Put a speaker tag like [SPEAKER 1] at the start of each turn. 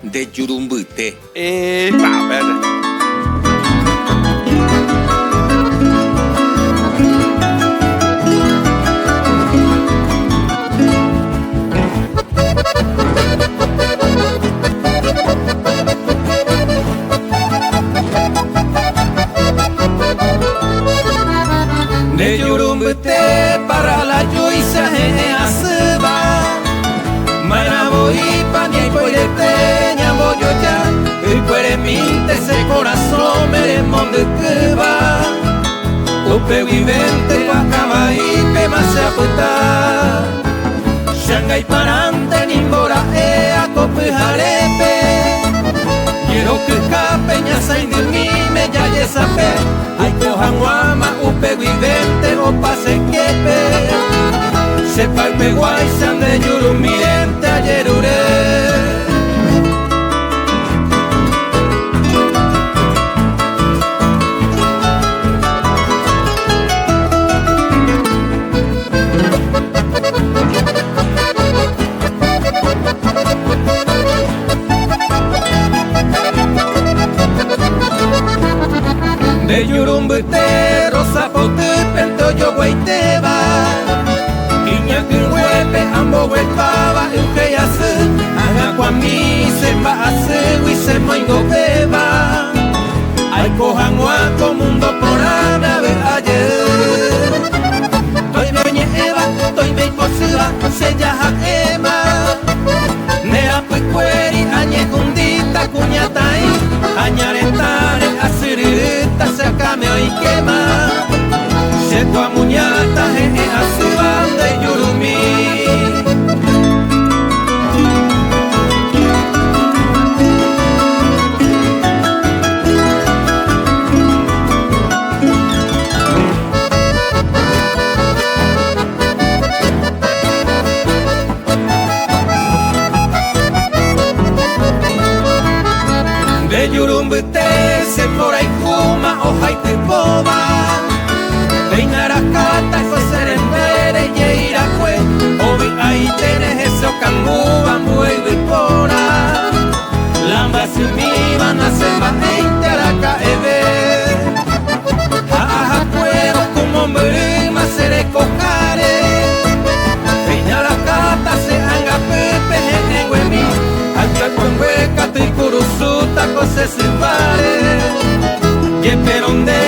[SPEAKER 1] de Yurumbuté.
[SPEAKER 2] Verdad.
[SPEAKER 1] De Yurumbuté para la Yuisa en Aseba. Manaboi pani poirete ñamboyo ya. Y puere minte ese corazón me monde que va. Upe vivente guacaba y pema se aputa. Shanghai parante nimbora a cope jarepe. Quiero que peña sain de mí me ya yesape. Ay cojan guama upe vivente o pase quepe. Sepa el peguay san de Yurumiriente ayer uré. De Yurumbuté, rosa pote, pento yo guaiteba. Iña que huepe, ambo huepaba, euge yasu. Haga cuami, se va a hacer, y se moingo beba. Ay, cojan guaco, mundo por ana, ve ayer. Toy beñe eva, toy be cosua, se yaja ema. Nea picueri, añe gundita, cuñatai. Añaretare, asiririta, sacame hoy quema. Se tu amuñata, jeje, asuban de Yurumí. De Yurumbuté se por ahí fuma, hoja y te coma. Peinaracata, coser en pere, y iracue. Obi ahí tienes eso, cambú, bambú y vipora. Lamba si mi van a ser más gente a la caebe. Jaja, cuero, como hombre, más seré cocare. Peinaracata, se hanga pepe, en huemi. Alta con hueca, tu curuzuta, cose se pare. Y esperonde